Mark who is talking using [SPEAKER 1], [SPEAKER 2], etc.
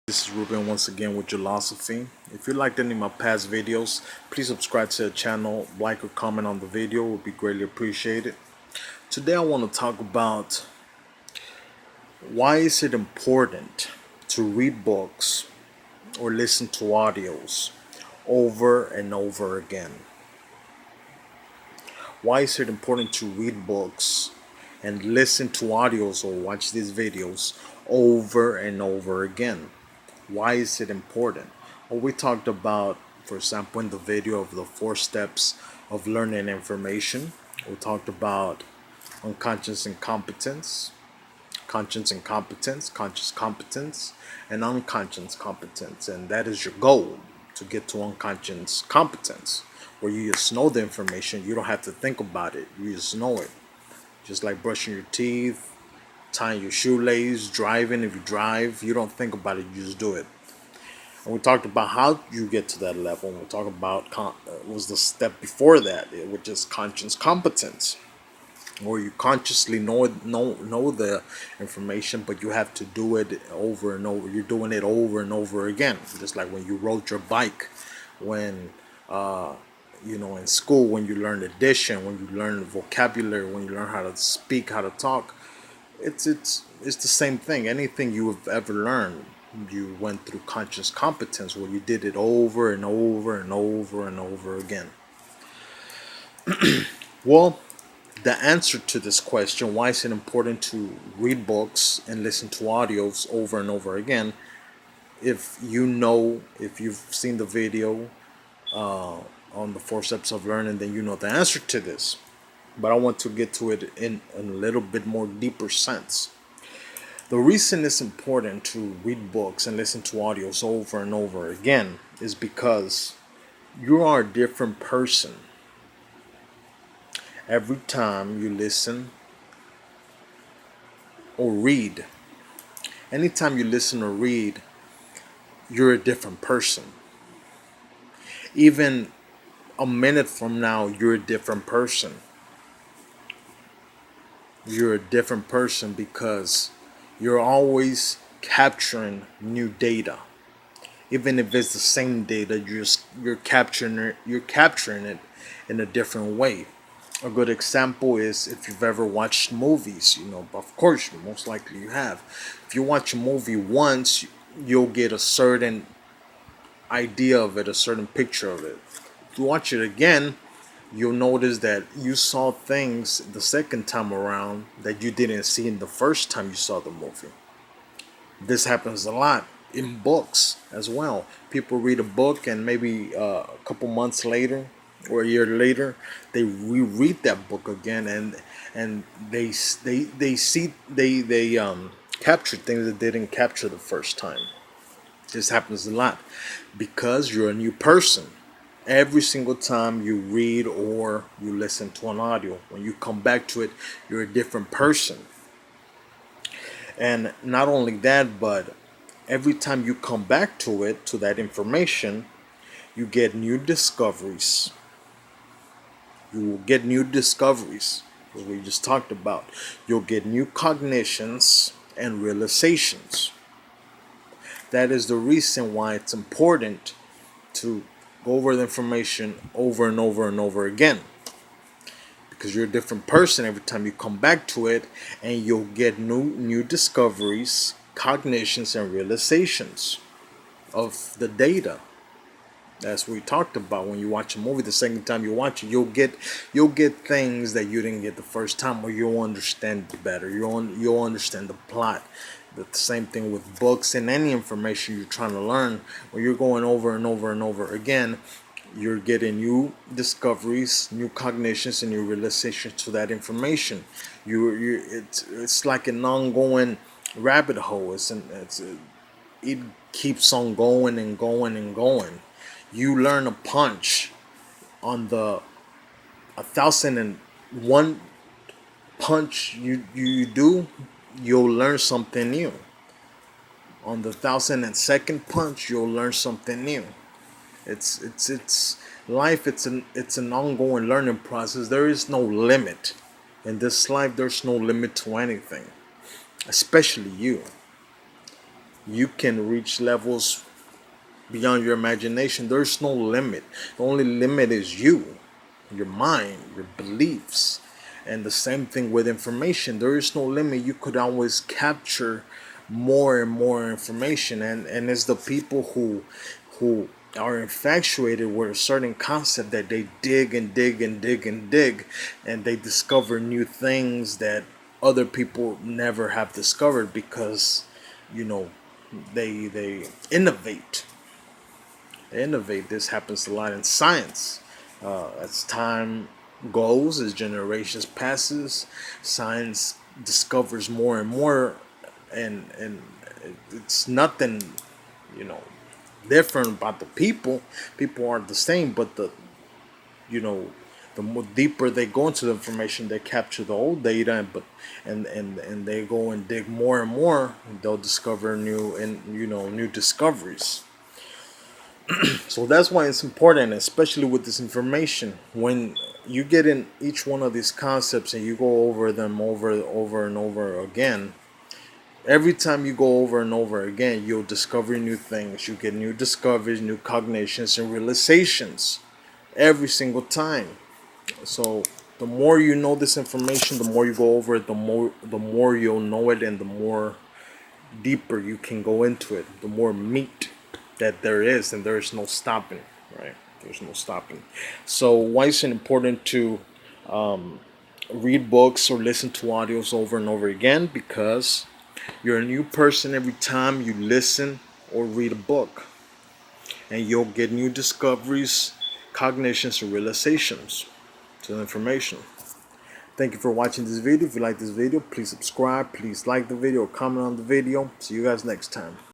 [SPEAKER 1] This is Ruben once again with Philosophy. If you liked any of my past videos, please subscribe to the channel, like or comment on the video, would be greatly appreciated. Today I want to talk about why is it important to read books or listen to audios over and over again. Why is it important to read books and listen to audios or watch these videos over and over again? Why is it important? Well, we talked about, for example, in the video of the 4 steps of learning information, we talked about unconscious incompetence, conscious competence, and unconscious competence. And that is your goal, to get to unconscious competence, where you just know the information. You don't have to think about it. You just know it. Just like brushing your teeth, tying your shoelace, driving. If you drive, you don't think about it. You just do it. And we talked about how you get to that level. And we talked about was the step before that, which is conscious competence, where you consciously know the information, but you have to do it over and over. You're doing it over and over again, just like when you rode your bike, when in school, when you learn addition, when you learn vocabulary, when you learn how to speak, how to talk. It's the same thing. Anything you have ever learned, you went through conscious competence, where you did it over and over and over and over again. Well, the answer to this question, why is it important to read books and listen to audios over and over again, if you've seen the video on the 4 steps of learning, then you know the answer to this. But I want to get to it in a little bit more deeper sense. The reason it's important to read books and listen to audios over and over again is because you are a different person every time you listen or read. Anytime you listen or read, you're a different person. Even a minute from now, you're a different person. You're a different person because you're always capturing new data. Even if it's the same data, you're capturing it in a different way. A good example is if you've ever watched movies, of course, most likely you have. If you watch a movie once, you'll get a certain idea of it, a certain picture of it. If you watch it again, you'll notice that you saw things the second time around that you didn't see in the first time you saw the movie. This happens a lot in books as well. People read a book, and maybe a couple months later or a year later, they reread that book again, and they capture things that they didn't capture the first time. This happens a lot because you're a new person. Every single time you read or you listen to an audio, when you come back to it, you're a different person. And not only that, but every time you come back to it, to that information, you get new discoveries. You will get new discoveries, as we just talked about. You'll get new cognitions and realizations. That is the reason why it's important to go over the information over and over and over again. Because you're a different person every time you come back to it, and you'll get new discoveries, cognitions, and realizations of the data. That's what we talked about. When you watch a movie, the second time you watch it, you'll get things that you didn't get the first time, or you'll understand it better. You'll understand the plot. The same thing with books and any information you're trying to learn. When you're going over and over and over again, you're getting new discoveries, new cognitions, and new realizations to that information. It's like an ongoing rabbit hole. It keeps on going and going and going. You learn a punch on the 1,001 punch you do, you'll learn something new. On the 1,002nd punch, you'll learn something new. It's life. It's an ongoing learning process. There is no limit in this life. There's no limit to anything, especially you. You can reach levels beyond your imagination. There's no limit. The only limit is you, your mind, your beliefs. And the same thing with information. There is no limit. You could always capture more and more information. And it's the people who are infatuated with a certain concept that they dig and dig and dig and dig, and they discover new things that other people never have discovered, because you know they innovate. This happens a lot in science. As time goes, as generations passes, science discovers more and more, and it's nothing, you know, different about the people. People aren't the same, but you know, the more deeper they go into the information, they capture the old data, and they go and dig more and more. They'll discover new discoveries. So that's why it's important, especially with this information. When you get in each one of these concepts and you go over them over and over again, every time you go over and over again, you'll discover new things. You get new discoveries, new cognitions, and realizations every single time. So the more you know this information, the more you go over it, the more you'll know it, and the more deeper you can go into it, the more meat that there is, and there's no stopping, right? There's no stopping. So why is it important to read books or listen to audios over and over again? Because you're a new person every time you listen or read a book, and you'll get new discoveries, cognitions, and realizations to the information. Thank you for watching this video. If you like this video, please subscribe, please like the video, or comment on the video. See you guys next time.